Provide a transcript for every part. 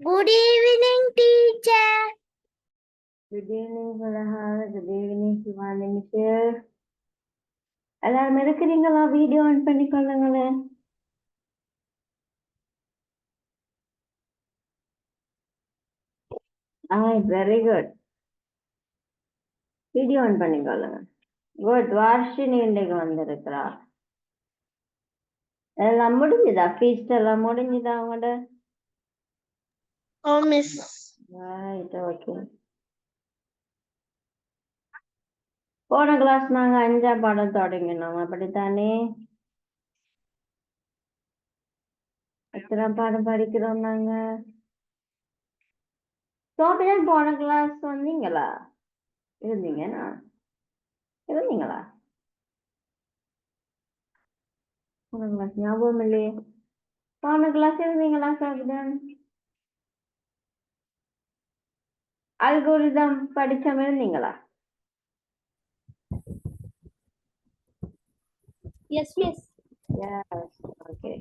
Good evening, teacher. Good evening, Farahar. Good evening, Shivani Michelle. எல்லாரும் இருக்கிறீங்களா? Video on பண்ணிக்கொள்ளுங்களேன். Very good. Video on பண்ணிக்கொள்ளுங்க. Good. Varshini இன்றைக்கு வந்திருக்கிறா. எல்லாம் முடிஞ்சுதா? ஃபீஸ்ட் எல்லாம் முடிஞ்சுதா அவங்களோட? Oh, miss. Right, okay. போன கிளாஸ் நாங்க 5ஆம் பாடம் தொடங்கினோம், அப்படித்தானே? எத்தனாம் பாடம் படிக்கிறோம் நாங்க? சோபிதான் போன கிளாஸ் வந்தீங்களா? இருந்தீங்களா? போன கிளாஸ் ஞாபகம் இல்லையே. போன கிளாஸ் இருந்தீங்களா சோபிதான்? அல்கோரிதம் படிச்ச இருந்தீங்களா? Yes, miss. Yes, okay.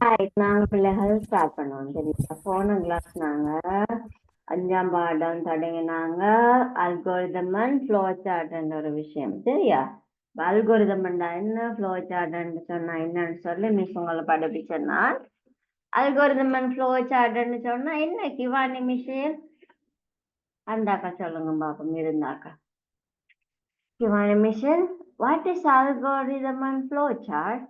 Right, நாங்க பிள்ளைகள் ஸ்டார்ட் பண்ணுவோம். சரிங்களா? போன கிளாஸ் நாங்க 5ஆம் பாடம் தொடங்கினாங்க அல்கோரிதம் அண்ட் ஃப்ளோ சார்ட்ன்ற ஒரு விஷயம். சரியா? அல்கோரிதம் என்ன, ஃப்ளோ சார்ட்ன்னு சொன்னா என்னன்னு சொல்லி மிஸ் உங்களை படிப்பிச்சேன்னா, அல்கோரிதம் அண்ட் ஃப்ளோ சார்ட்ன்னு சொன்னா என்ன கிவானி மிஸ்? அந்தாக்கா சொல்லுங்க பாப்போம் இருந்தாக்கா. கிவானி miss, what is algorithm and flow chart?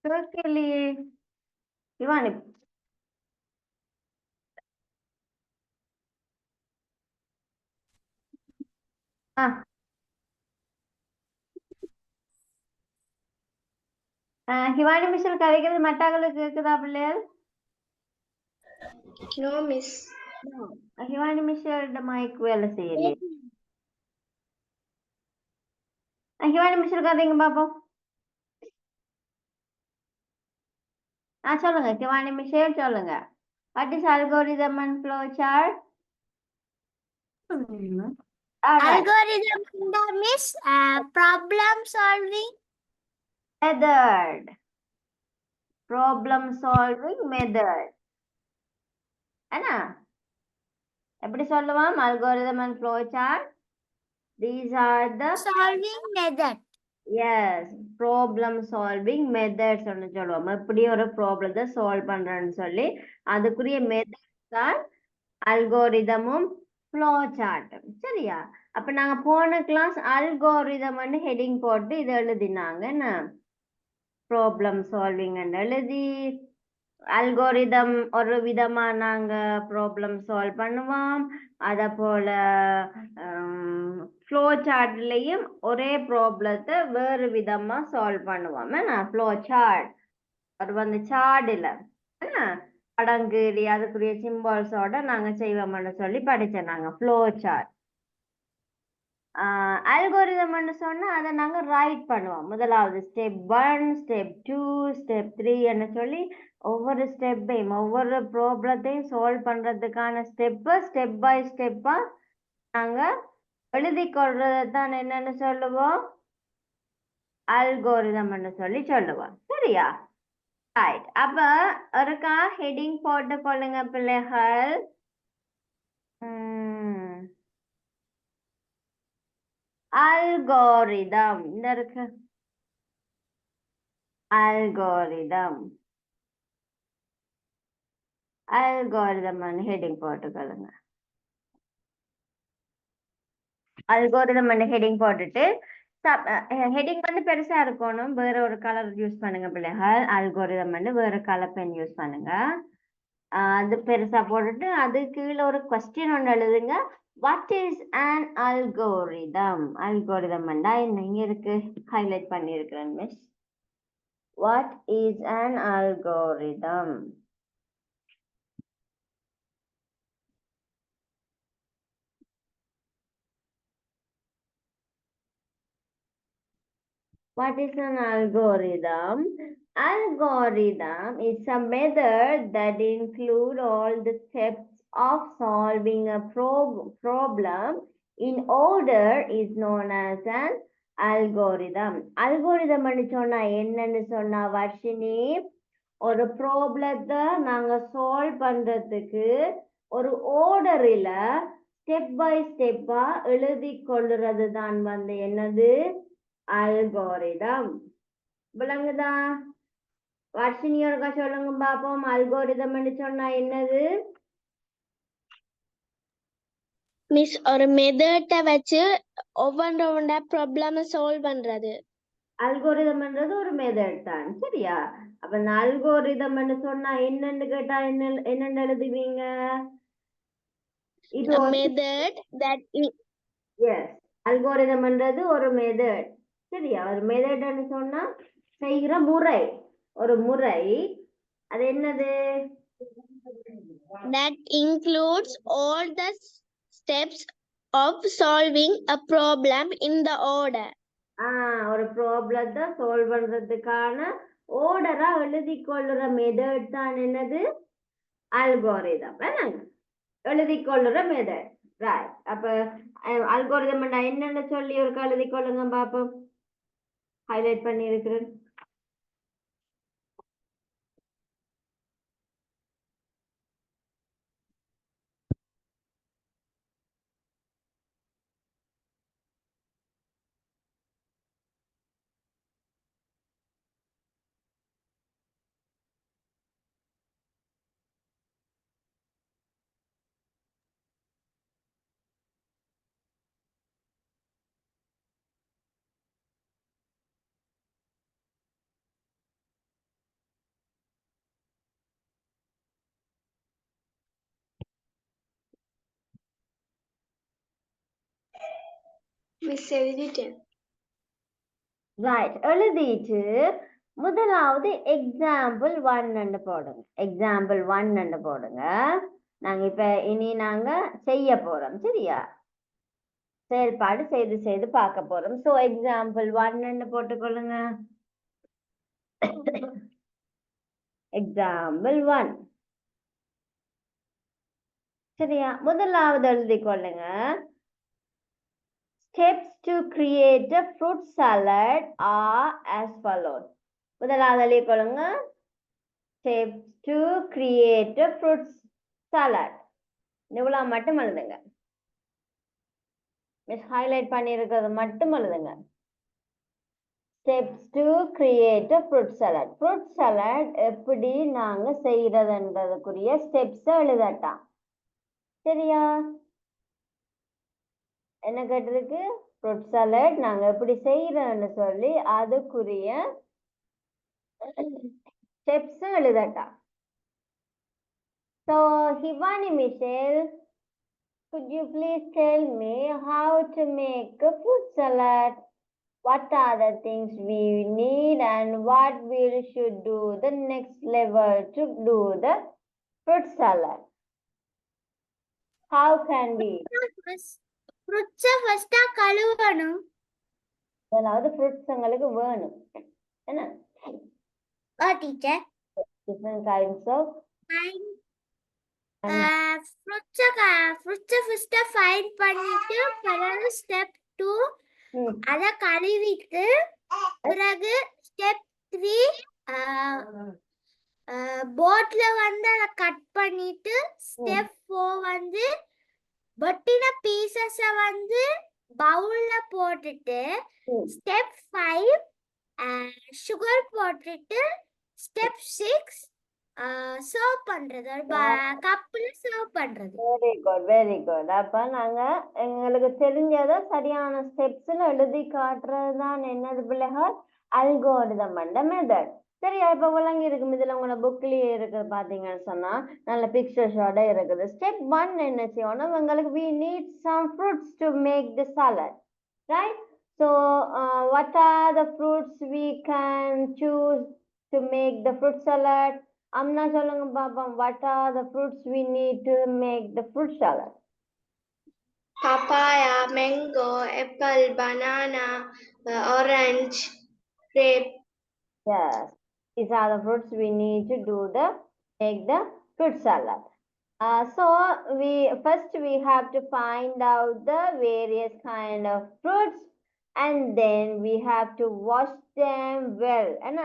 கேட்கலையே இவானி. ஹிவானி மிஷல் கதைக்கிறது மட்டாக்களுக்கு கேக்குதா பிள்ளைகள்? No, miss. ஹிவானி மிஷல் மைக் வேலை செய்யலையே. ஹிவானி மிஷல் கதைங்க பாப்போம். சொல்லுங்க ஹிவானி மிஷல் சொல்லுங்க. What is algorithm and flow chart? Algorithm miss, problem solving method. Problem solving method. என்ன எப்படி சொல்லுவோம்? algorithm and flow chart, these are the solving method. Yes problem solving methods ஒன்று சொல்லுவோம். எப்படி ஒரு ப்ராப்ளத்தை சால்வ் பண்றேன்னு சொல்லி அதுக்குரிய மெத்தட் தான் அல்கோரிதமும் ஃப்ளோ சார்ட்டும். சரியா? அப்ப நாங்க போன கிளாஸ் அல்கோரிதம் ஹெட்டிங் போட்டு இதை எழுதினாங்க. என்ன ப்ராப்ளம் சால்விங் எழுதி அல்கோரிதம் ஒரு விதமா நாங்க ப்ராப்ளம் சால்வ் பண்ணுவோம். அத போல ஃப்ளோ சார்ட்லயும் ஒரே ப்ராப்ளத்தை வேறு விதமா சால்வ் பண்ணுவோம். ஃப்ளோ சார்ட் அது வந்து சார்ட் இல்ல, படங்கு அதுக்குரிய சிம்பிள்ஸோட நாங்க செய்வோம்னு சொல்லி படிச்சோம் நாங்க ஃப்ளோ சார்ட். அல்கோரிதம்னு சொன்னா அதை நாங்க ரைட் பண்ணுவோம். முதலாவது ஸ்டெப் 1, ஸ்டெப் 2, ஸ்டெப் 3 சொல்லி ஒவ்வொரு ஸ்டெப்பையும் ஒவ்வொரு ப்ராப்ளத்தையும் சால்வ் பண்றதுக்கான ஸ்டெப் பை ஸ்டெப்பா நாங்க எழுதி கொள்றதை தான் என்னன்னு சொல்லுவோம்? அல்கோரிதம்னு சொல்லி சொல்லுவோம். சரியா? ரைட். அப்ப ஒருக்கா ஹெட்டிங் போட்டு கொள்ளுங்க பிள்ளைகள். அல்கோரிதம் இந்த இருக்கு. அல்கோரிதம் அல்கோரிதம் ஹெட்டிங் போட்டுக்கொள்ளுங்க. அல்கோரிதம் ஹெட்டிங் போட்டுட்டு ஹெட்டிங் வந்து பெருசா இருக்கணும். வேற ஒரு கலர் யூஸ் பண்ணுங்க பிள்ளைகள். அல்கோரிதம் வேற கலர் பென் யூஸ் பண்ணுங்க. அது பெருசா போட்டுட்டு அது கீழே ஒரு கொஸ்டின் ஒன்று எழுதுங்க. What is an algorithm? Algorithm என்ன இங்க இருக்கு, ஹைலைட் பண்ணிருக்கிறேன் miss. What is an algorithm? What is an algorithm? Algorithm is a method that includes all the steps of solving a problem in order is known as an algorithm. Algorithm சொன்னா என்னன்னு சொன்னா வர்ஷினி, ஒரு ப்ராப்ளத்தை நாங்க solve பண்றதுக்கு ஒரு ஆர்டரில் step by ஸ்டெப்பா எழுதி கொள்ளுறது தான் என்னது அல்கோரிதம். விளங்குதா? வர்ஷினி ஒருக்கா சொல்லுங்க பாப்போம், அல்கோரிதம் சொன்னா என்னது? மிஸ், ஒரு மெத்தட வச்சு ஒவ்வொன்றோட ப்ராப்ளம் சால்வ் பண்றது. அல்கோரிதம்ன்றது ஒரு மெத்தட் தான், சரியா? அப்ப இந்த அல்கோரிதம் சொன்னா என்னன்னு கேட்டா என்னன்னு எழுதுவீங்க? இது ஒரு மெத்தட் தட் எஸ், அல்கோரிதம்ன்றது ஒரு மெத்தட், சரியா? ஒரு மெத்தட்னு சொன்னா செய்கிற முறை, ஒரு முறை. அது என்னது? that includes all the steps of solving a problem in the order. ஒரு ப்ராப்ளத்தை சால்வ் பண்றதுக்கான ஆர்டரா எழுதி கொள்ளுற மெத்தட் தான் என்னது அல்கோரிதம். எழுதி கொள்ளுற மெத்தட், ரைட்? அப்ப அல்கோரிதம் என்னன்னு சொல்லி ஒரு எழுதி கொள்ளுங்க பாப்போம். ஹைலைட் பண்ணி இருக்கிறேன். மிஸ் எழுதிட்டேன். ரைட், எழுதிட்டு முதலாவது எக்ஸாம்பிள் 1 போடுங்க. எக்ஸாம்பிள் 1 போடுங்க. நாங்க இப்ப இனி நாங்க செய்ய போறோம், சரியா? செயல்பாடு செய்து செய்து பார்க்க போறோம். So example 1 போட்டுக்கொள்ளுங்க. எக்ஸாம்பிள் 1, சரியா? முதலாவது எழுதி கொள்ளுங்க. Steps to create a fruit salad are as follows. முதலாவது எழுதி கொள்ளுங்க. Steps to create a fruit salad. இவ்வளவு மட்டும் எழுதுங்க. மிஸ் ஹைலைட் பண்ணியிருக்கிறது மட்டும் எழுதுங்க. Steps to create a fruit salad. Fruit salad எப்படி நாங்க செய்யறதுன்றதுக்குரிய ஸ்டெப்ஸ் எழுதட்டாம், சரியா? என்ன கேட்டிருக்கு? ஃப்ரூட் சாலட் நாங்க எப்படி செய்யறோம்னு சொல்லி அதுக்குரிய steps எழுதட்டாம். So Hivani Michelle, could you please tell me how to make a fruit salad? What are the things we need and what we should do the next level to do the fruit salad? How can we? ஃப்ரூட்ஸை ஃபர்ஸ்டா கழுவணும். அதாவது fruits எங்களுக்கு வேணும், என்ன? Teacher, Different kinds of ஃப்ரூட்ஸை ஃபர்ஸ்டா fine பண்ணிட்டு பிறகு ஸ்டெப் 2 அத கழுவிட்டு பிறகு ஸ்டெப் 3 போட்ல அதை கட் பண்ணிட்டு ஸ்டெப் 4 வெட்டின பீசஸ பவுல்ல போட்டுட்டு ஸ்டெப் 5 சுகர் போட்டுட்டு ஸ்டெப் 6 சர்வ் பண்றது, கப்ல சர்வ் பண்றது. Very good, very good. அப்ப நாங்க எங்களுக்கு தெரிஞ்சதை சரியான ஸ்டெப்ஸ்ல எழுதி காட்டுறது தான் என்னது பிள்ளைகள் அல்கோரிதம் மெத்தட், சரியா? இப்ப விளங்கி இருக்கும். இதுல உங்களோட புக்லயே இருக்குது, பாத்தீங்கன்னு சொன்னா நல்ல பிக்சர்ஸோட இருக்குது. ஸ்டெப் 1 என்ன செய்யணும்? எங்களுக்கு we need some fruits to make the salad, right? So what are the fruits we can choose to make the fruit salad? அம்னா சொல்லுங்க பாப்போம். What are the fruits we need to make the fruit salad? Papaya, mango, apple, banana, orange, grape. Yes, these are the fruits we need to make the fruit salad. So we have to find out the various kind of fruits, and then we have to wash them well. என்ன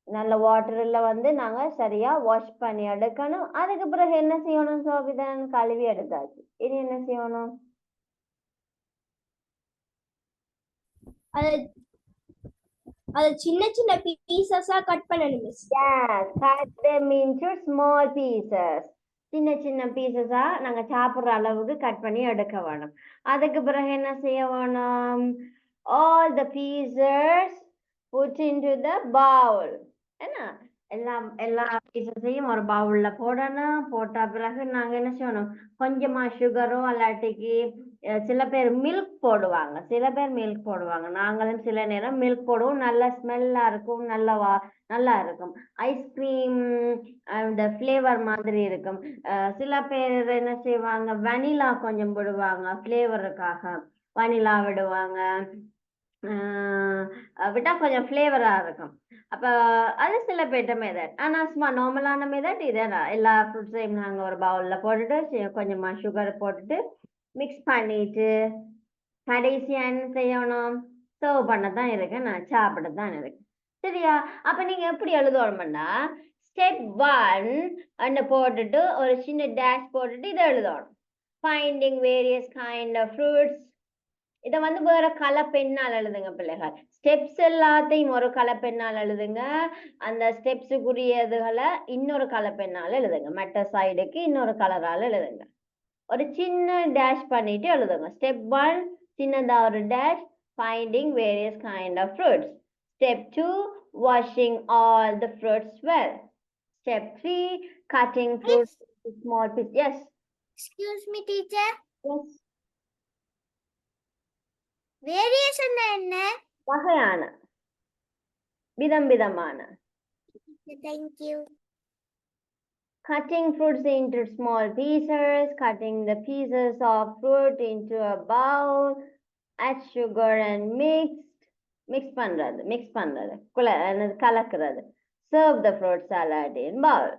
நல்ல வாட்டர்ல வந்து நாங்க சரியா wash பண்ணி எடுக்கணும். அதுக்கு பிறகு என்ன செய்யணும் சோபிதன்? கழுவி எடுத்தாச்சு. இனி என்ன செய்யணும்? அது சின்ன சின்ன பீசஸா கட் பண்ணணும் miss. Yes, cut them into small pieces. சின்ன சின்ன பீசஸா நாங்க சாப்பிடுற அளவுக்கு கட் பண்ணி எடுக்க வேணும். அதுக்கு பிறகு என்ன செய்ய வேணும்? All the pieces put into the bowl. என்ன எல்லா பீசஸையும் ஒரு பவுல்ல போடணும். போட்ட பிறகு நாங்க என்ன செய்யணும்? கொஞ்சமா சுகரோ அல்லாட்டிக்கு சில பேர் மில்க் போடுவாங்க, நாங்களும் சில நேரம் மில்க் போடுவோம். நல்ல ஸ்மெல்லா இருக்கும், நல்லா இருக்கும். ஐஸ்கிரீம் அந்த ஃப்ளேவர் மாதிரி இருக்கும். சில பேர் என்ன செய்வாங்க, வனிலா கொஞ்சம் போடுவாங்க ஃப்ளேவருக்காக, வனிலா விடுவாங்க. விட்டா கொஞ்சம் ஃப்ளேவரா இருக்கும். அப்ப அது சில பேர்ட்ட மெதட். ஆனா சும்மா நார்மலான மெதட் இதான். எல்லா ஃப்ரூட்ஸையும் நாங்க ஒரு பவுல்ல போட்டுட்டு கொஞ்சமா சுகர் போட்டுட்டு மிக்ஸ் பண்ணிட்டு கடைசியா என்ன செய்யணும்? சர்வ் பண்ணத்தான் இருக்கு, நான் சாப்பிடத்தான் இருக்கு. சரியா? அப்ப நீங்க எப்படி எழுதணும்னா, ஸ்டெப் 1 போட்டுட்டு ஒரு சின்ன டேஷ் போட்டுட்டு இதை எழுதணும். Finding various kind of fruits. இதை வந்து வேற கலப்பெண்ணால் எழுதுங்க பிள்ளைகள். ஸ்டெப்ஸ் எல்லாத்தையும் ஒரு கலப்பெண்ணால் எழுதுங்க. அந்த ஸ்டெப்ஸுக்குரியதுகளை இன்னொரு கலப்பெண்ணால் எழுதுங்க. மற்ற சைடுக்கு இன்னொரு கலரால் எழுதுங்க. ஒரு சின்ன டேஷ் பண்ணிட்டு எழுதுங்க. ஸ்டெப் 1 சின்னதா ஒரு dash, finding various kind of fruits. Step 2 washing all the fruits well. Step 3 cutting fruits into small pieces. Yes. Excuse me, teacher. Yes. Variation என்ன? வகையான, விதமான. Thank you. Cutting fruits into small pieces, cutting the pieces of fruit into a bowl, add sugar and mix பண்றது, கலக்கிறது. Serve the fruit salad in bowl.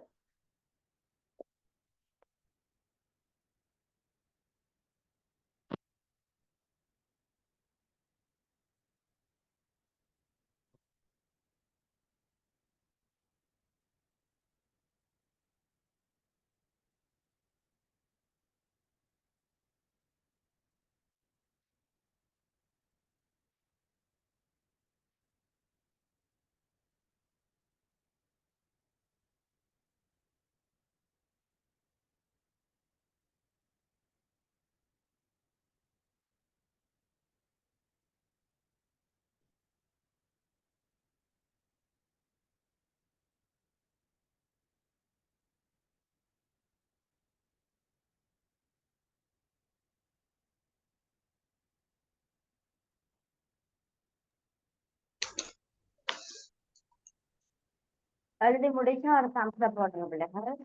எழுதி முடிச்சா ஒரு thumbs up போடுங்க பிள்ளைகள்.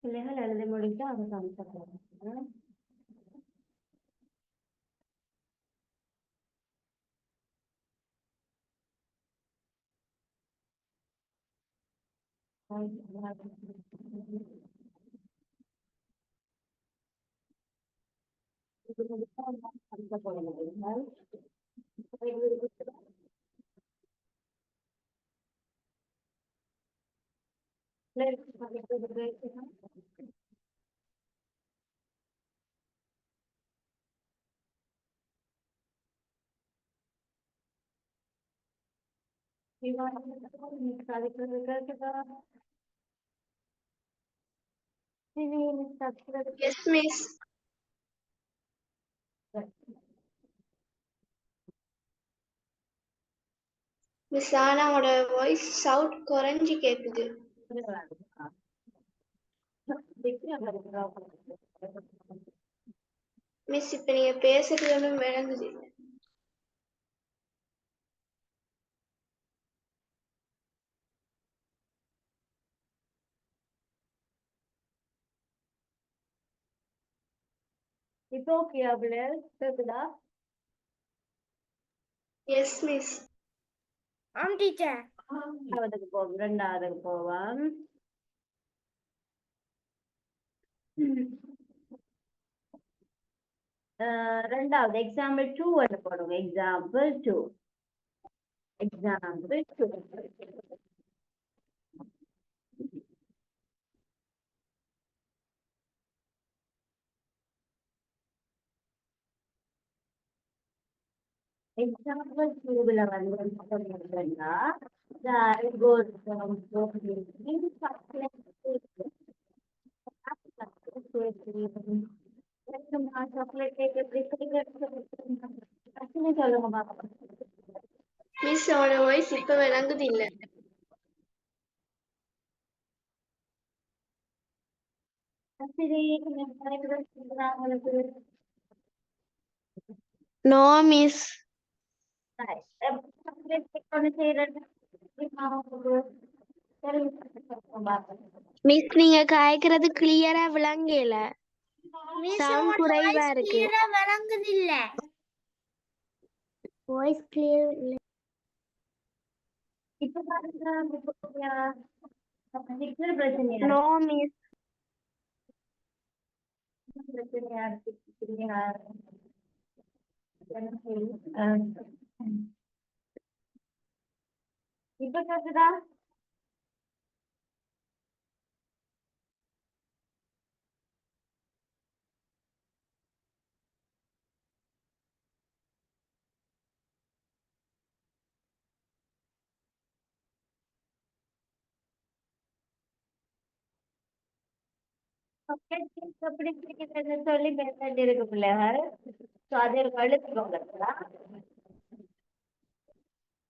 பிள்ளைகள் எழுதி முடித்து அவங்க காமிச்சிடுறாங்க. இது முடித்தா அடுத்த போடுங்கள். Yes, miss. Miss ஆனாவோட வாய்ஸ் சவுட் குறைஞ்சி கேக்குது. மிஸ் இப்ப நீங்க பேசுறது ஒன்றும் விளங்குது இல்ல. இப்போ ஓகே அவளே கேக்குதா? Yes miss. ஆம் டீச்சர். ரெண்டாவதுக்கு போவோம். ரெண்டாவது எக்ஸாம்பிள் 2 ஒன்று போடுங்க. எக்ஸாம்பிள் 2. எக்ஸாம்பிள் 2. எக்ஸாம்பிள் 2ல வந்து என்னன்னா the algorithm சொல்லுங்க பாப்பா. மிஸ் அவனோட வாய்ஸ் இப்ப விளங்குது இல்ல. No miss. மிஸ் நீங்க காய்க்கிறது கிளியரா விளங்கல. சவுண்ட் குறைவா இருக்கு. கிளியரா விளங்குது இல்ல. வாய்ஸ் கிளியர் இல்ல. இப்ப பிரச்சனையா? No miss. பிரச்சனையா இப்ப கேக்குதா? சொல்லி பேசிட்டு இருக்கு பிள்ளைகள். அது எழுத்துக்கோங்க.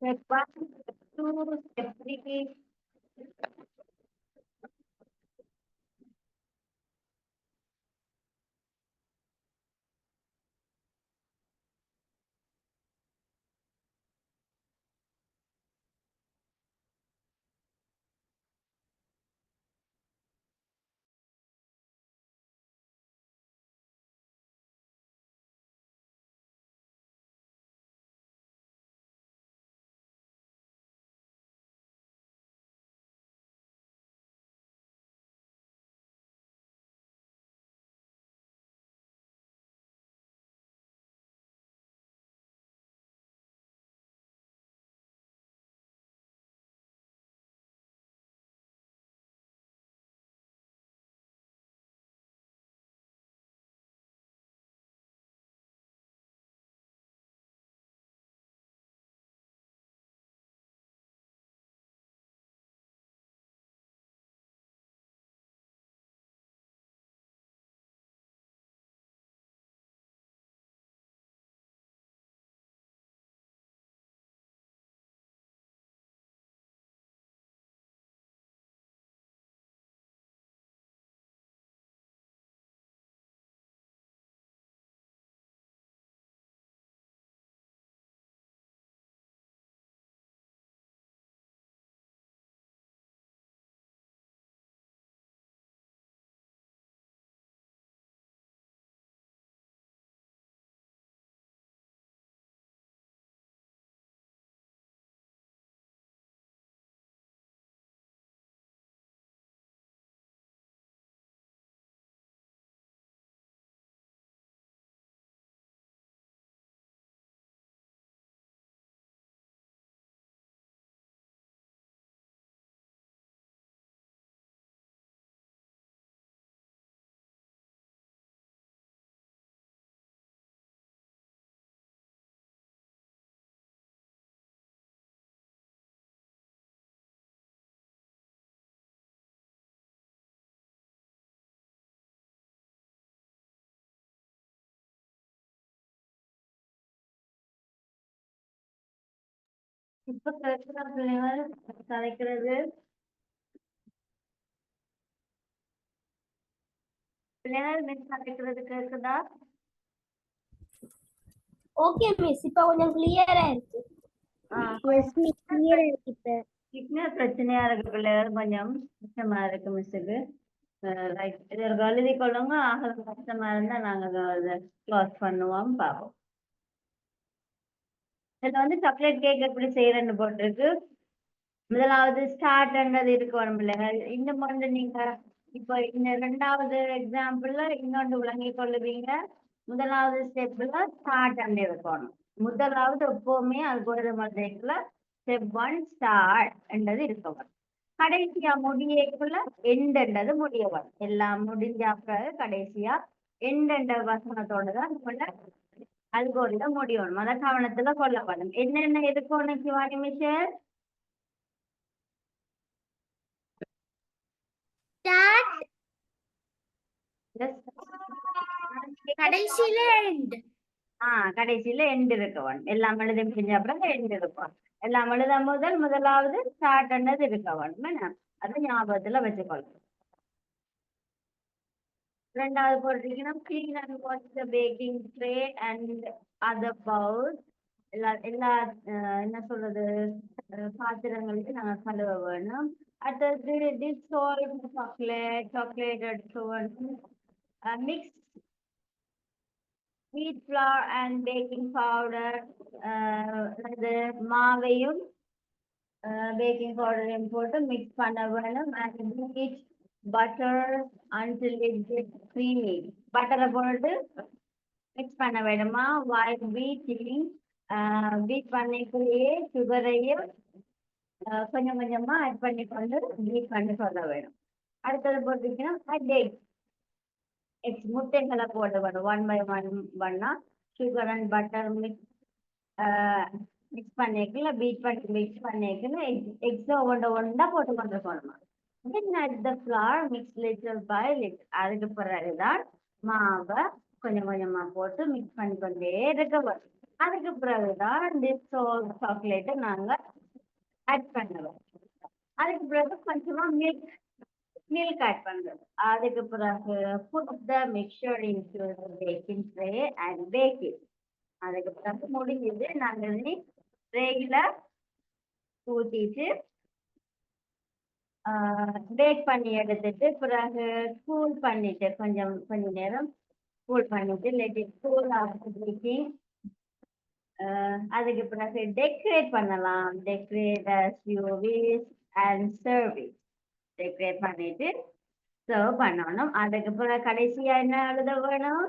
step 1, step 2, step 3. இப்ப கேட்கிற பிள்ளைகள் கலைக்கிறது பிள்ளைகள் மிஸ் கலைக்கிறது கேக்குதா? ஓகே மிஸ் இப்ப கொஞ்சம் கிளியரா இருக்கு. எஸ் மிஸ் கிளியரா இருக்கு இப்ப. சிக்னல் பிரச்சனையா இருக்கு பிள்ளைகள், கொஞ்சம் கஷ்டமா இருக்கு மிஸ்ஸுக்கு. ரைட், இது ஒரு எழுதி கொள்ளுங்க. ஆக கஷ்டமா இருந்தா நாங்க க்ளோஸ் பண்ணுவோம், பார்ப்போம். இதுல வந்து சாக்லேட் கேக் எப்படி செய்யறேன்னு போட்டிருக்கு. முதலாவது ஸ்டார்ட்ன்றது இருக்கணும் பிள்ளைகள். இன்னும் வந்து நீங்க இப்போ இந்த 2வது எக்ஸாம்பிள்ல இன்னொன்று விளங்கி கொள்ளுவீங்க. முதலாவது ஸ்டெப்ல ஸ்டார்ட் இருக்கணும். முதலாவது எப்பவுமே அல்கோரிதம்ல ஸ்டெப் 1 ஸ்டார்ட் என்றது இருக்கணும். கடைசியா முடியக்குள்ள எண்டது முடிய வரும். எல்லாம் முடிஞ்ச பிறகு கடைசியா எண்ட வசனத்தோட தான் நம்மள அல்கோரிதம் முடியணும். அதை கவனத்துல கொள்ளப்படும். என்னென்ன இருக்கும் சிவானி மிஷர்? ஸ்டார்ட் கடைசியில end. கடைசியில எண்ட் இருக்கவன். எல்லாம் எழுத முடிஞ்ச அப்புறம் எண்ட் இருக்கும். எல்லாம் எழுதும் முதலாவது ஸ்டார்ட் என்னது இருக்கவன். அது ஞாபகத்துல வச்சுக்கொள்ளணும். 2வது போட்டிருக்கீங்கன்னா clean and wash the baking tray and other bowls. எல்லா என்ன சொல்றது, பாத்திரங்களுக்கு நாங்க கழுவ வேணும். அடுத்தது dissolve chocolate எடுத்து mix wheat flour and baking powder. அது மாவையும் பேக்கிங் பவுடரையும் போட்டு மிக்ஸ் பண்ண வேணும். and heat butter until it gets creamy. பட்டரை போட்டு மிக்ஸ் பண்ண வேணுமா. while beating பீட் பண்ணிக்குள்ளேயே சுகரையும் கொஞ்சம் கொஞ்சமா ஆட் பண்ணி கொண்டு பீட் பண்ணி சொல்ல வேணும். அடுத்தது போட்டுக்கிட்டீங்கன்னா எக்ஸ் முட்டைகளை போட வேணும். 1 by 1 பண்ணா சுகர் அண்ட் பட்டர் மிக்ஸ் பண்ணிக்கல பீட் பண்ணி மிக்ஸ் பண்ணிக்கல எக்ஸோ ஒன்றா போட்டு கொண்டு போகணுமா. Then add the flour mix little by little. அதுக்கு பிறகுதான் மாவை கொஞ்சம் கொஞ்சமா போட்டு மிக்ஸ் பண்ணி கொண்டே இருக்க வரும். அதுக்கு பிறகுதான் சாக்லேட்டை நாங்க ஆட் பண்ணுவோம். அதுக்கு பிறகு கொஞ்சமா மில்க் ஆட் பண்றது. அதுக்கு பிறகு put the mixture into the baking tray and bake it. அதுக்கு பிறகு முடிஞ்சது. நாங்கள் ட்ரேல ஊத்திட்டு பேக் பண்ணி எடுத்துட்டு பிறகு கூல் பண்ணிட்டு கொஞ்ச நேரம் கூல் பண்ணிட்டு let it cool after baking. அதுக்கு பிறகு டெக்கரேட் பண்ணலாம். Decorate as you wish and serve it. Decorate பண்ணிட்டு சர்வ் பண்ணணும். அதுக்கு பிறகு கடைசியா என்ன எழுத வேணும்?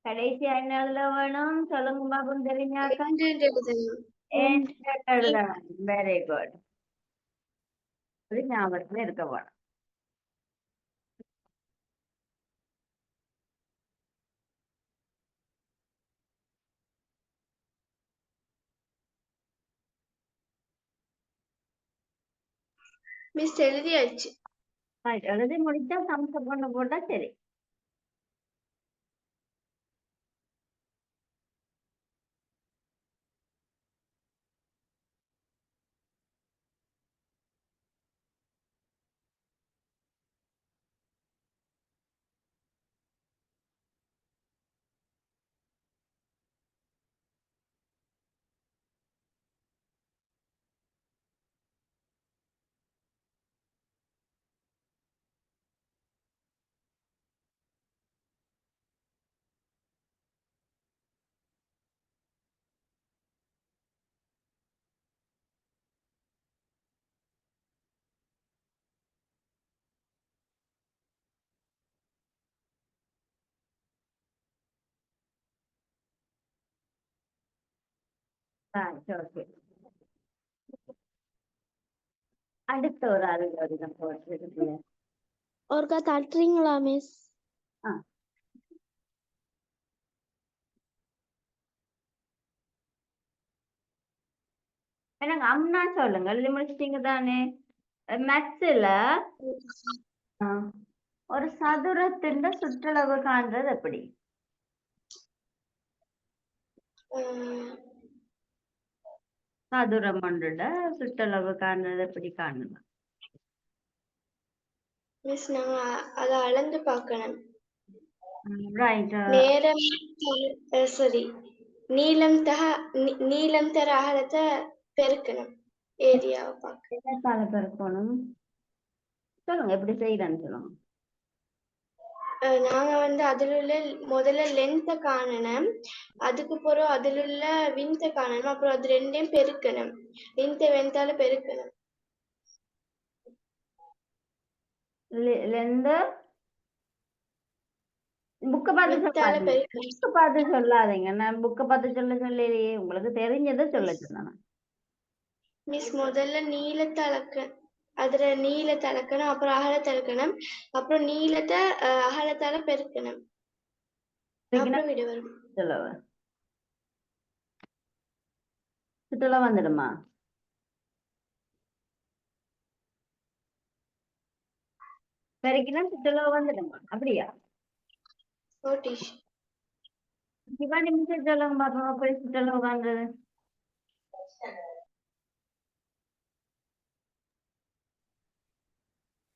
கடைசியா என்ன எழுத வேணும் சொல்லுங்க பாபு, தெரிஞ்சாக்கா? எழுதணும். Very good. இது ஞாபகத்துல இருக்க வேணும். மிஸ் எழுதியாச்சு. எழுதி முடிச்சா சம்ஸ் கொண்டு போட்டா சரி. ஓகே. அடுத்த ஒரு அல்காரிதம் போட்டு ஒருக்கா தட்டுறீங்களா மிஸ்? எனக்கு அம்னா சொல்லுங்க. எழுதி முடிச்சிட்டீங்க தானே? மேத்ஸ்ல ஒரு சதுரத்தின் சுற்றளவு காண்றது எப்படி? சதுரம் ஒன்றுட சுற்றளவு காண்றது எப்படி காணலாம்? மிஸ் நாங்க அத அளந்து பார்க்கணும். ரைட். நேரம் சரி நீளம் தர அகலத்தை பெருக்கணும். ஏரியாவை பார்க்க என்னத்தால பெருக்கணும்? சொல்லுங்க எப்படி செய்யறேன்னு சொல்லுங்க. நாங்க வந்து அதுல உள்ள முதல்ல லென்த்தை காணணும், அதுக்கு பிறகு அதுல உள்ள விண்த்தை காணணும், அப்புறம் அது ரெண்டையும் பெருக்கணும். விண்த்தை வெண்தால பெருக்கணும். புக்கை பார்த்து வித்தால சொல்லாதீங்க. பெருக்கணும். புக்கை பார்த்து சொல்லாதீங்க. நான் புக்கை பார்த்து சொல்லலையே, உங்களுக்கு தெரிஞ்சதை சொல்ல சொன்னேன். மிஸ் முதல்ல நீளத்தை அதுல நீளத்தை அளக்கணும், அப்புறம் அகலத்தை அளக்கணும், அப்புறம் நீளத்தை அகலத்தால பெருக்கணும். அப்புறம் விட வரும். சுற்றுலா வந்துடுமா? பெருக்கினா சுற்றுலா வந்துடுமா? அப்படியா? நிமிஷம் சொல்லுங்க பாப்போம், அப்படி சுற்றுலா வந்தது.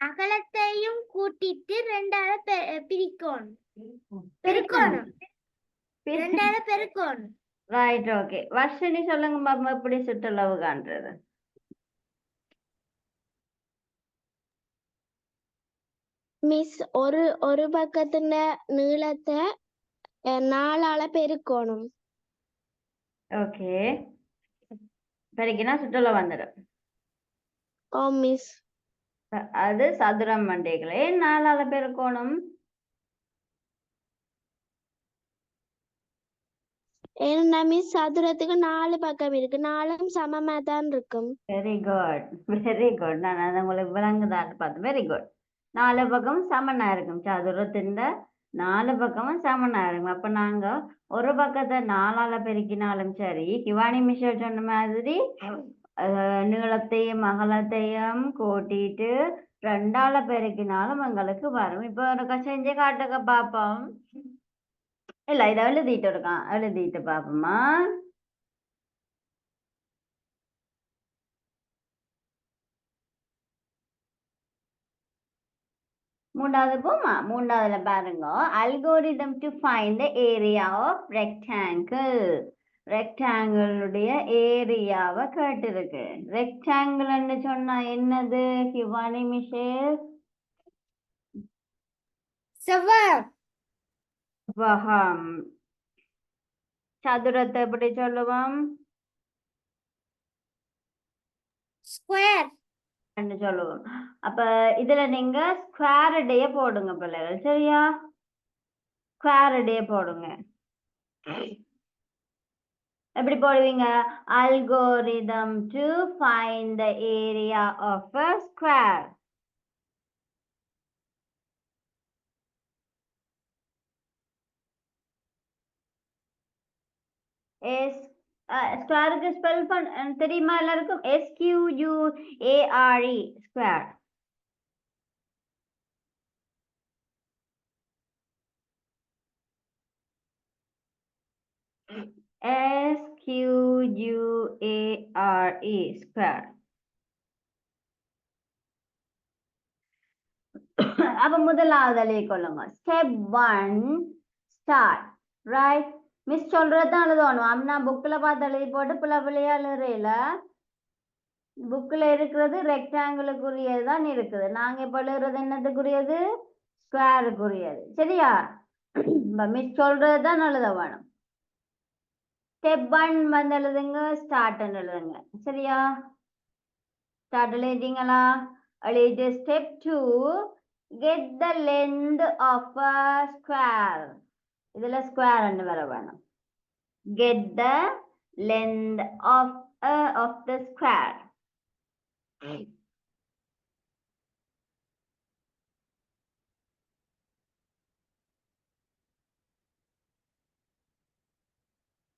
அகலத்தையும் கூட்டிட்டு ரெண்டால பிரிக்கணும். பெருக்கணும். ரெண்டால பெருக்கணும். Right, okay. வர்ஷினி சொல்லுங்க பாப்போம், எப்படி சுற்றுலாவு காண்றது? மிஸ் ஒரு பக்கத்துல நீளத்தை 4ஆல பெருக்கணும். ஓகே, பெருக்கினா சுற்றுலா வந்துடும். ஓ மிஸ். அது சதுரம் மண்டைகளே 4ஆல பெருக்கணும். ஏன்னா மிஸ் சதுரத்துக்கு 4 பக்கம் இருக்கு, 4ம் சமமா தான் இருக்கும். Very good, very good. நான் அதை உங்களுக்கு விளங்குதான்னு பார்த்தேன். Very good. 4 பக்கமும் சமனா இருக்கும். சதுரத்தின் 4 பக்கமும் சமனா இருக்கும். அப்ப நாங்க ஒரு பக்கத்தை 4ஆல பெருக்கினாலும் சரி, கிவானி மிஷல் சொன்ன மாதிரி நீளத்தையும் அகலத்தையும் கூட்டிட்டு 2ஆல பெருக்கினாலும் எங்களுக்கு வரும். இப்போ ஒரு செஞ்சு காட்டுக்க பாப்போம். இல்ல, இதை எழுதிட்டு இருக்கான், எழுதிட்டு பாப்போமா? மூன்றாவது போமா. மூன்றாவதுல பாருங்க, algorithm to find the area of rectangle. ரெக்டாங்கிளுடைய ஏரியாவை கேட்டிருக்கு. ரெக்டாங்கிள்னு சொன்னா என்னது ஹிவானி மிஷேல்? செவ்வகம். சதுரத்தை எப்படி சொல்லுவோம்? ஸ்கொயர் சொல்லுவோம். அப்ப இதுல நீங்க ஸ்கொயர் டே போடுங்க பிள்ளைகள், சரியா? ஸ்கொயர் டே போடுங்க. எப்படி போடுவீங்க? Algorithm to find the area of a square. ஸ்கொயருக்கு ஸ்பெல் பண்ண தெரியுமா எல்லாருக்கும்? SQUARE, square. SQUARE, square. அப்ப முதலாவது கொள்ளுங்க. Step 1 start. ரைட், மிஸ் சொல்றதுதான் எழுதணும். அம்னா புக்ல பார்த்து எழுதி போட்டு பிள்ளையா எழுதுறையில புக்ல இருக்கிறது ரெக்டாங்கிளுக்குரியது தான் இருக்குது. நாங்க இப்ப எழுதுறது என்னத்துக்குரியது? ஸ்கொயருக்குரியது, சரியா? மிஸ் சொல்றதுதான் எழுத வேணும். ஸ்டெப் 1 வந்து எழுதுங்க, ஸ்டார்ட் எழுதுங்க, சரியா? ஸ்டார்ட் எழுதிட்டீங்களா? எழுதிட்டு step 2 get the length of a square. இதுல ஸ்கொயர் வர வேணும். get the length of the square.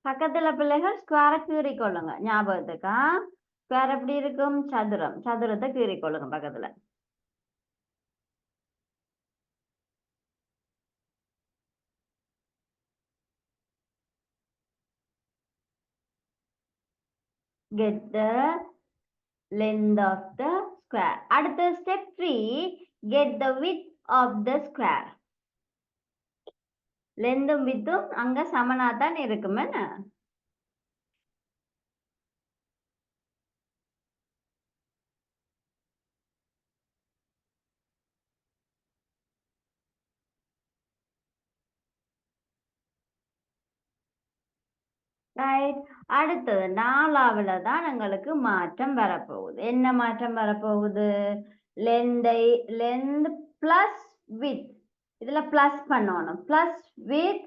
பக்கத்துல பிள்ளைகள் ஸ்கொயரை கீறிக்கொள்ளுங்க, ஞாபகத்துக்கா? ஸ்கொயர் எப்படி இருக்கும்? சதுரம். சதுரத்தை கீறிக்கொள்ளுங்க பக்கத்துல. get the length of the square. அடுத்த step 3, get the width of the square. லென்த்தும் வித்தும் அங்க சமனா தான் இருக்கும் என்ன? ரைட். அடுத்தது 4ஆவதுல தான் எங்களுக்கு மாற்றம் வரப்போகுது. என்ன மாற்றம் வரப்போகுது? Length plus with. இதுல பிளஸ் பண்ணணும். பிளஸ் வித்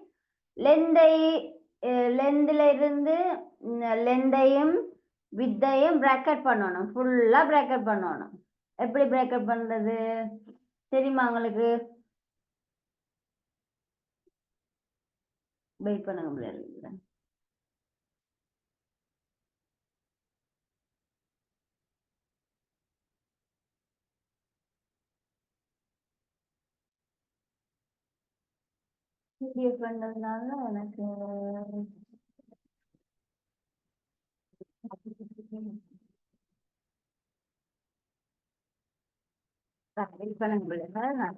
லென்த்ல இருந்து லென்த்தையும் வித்தையும் பிராக்கெட் பண்ணணும். ஃபுல்லா பிராக்கெட் பண்ணணும். எப்படி பிராக்கெட் பண்றது தெரியுமா உங்களுக்கு? வெயிட் பண்ணுங்க பிள்ளைங்க. பிடிஎஃப் பண்ணதுனால எனக்கு வெயிட் பண்ணுங்க பிள்ளைங்க. நான்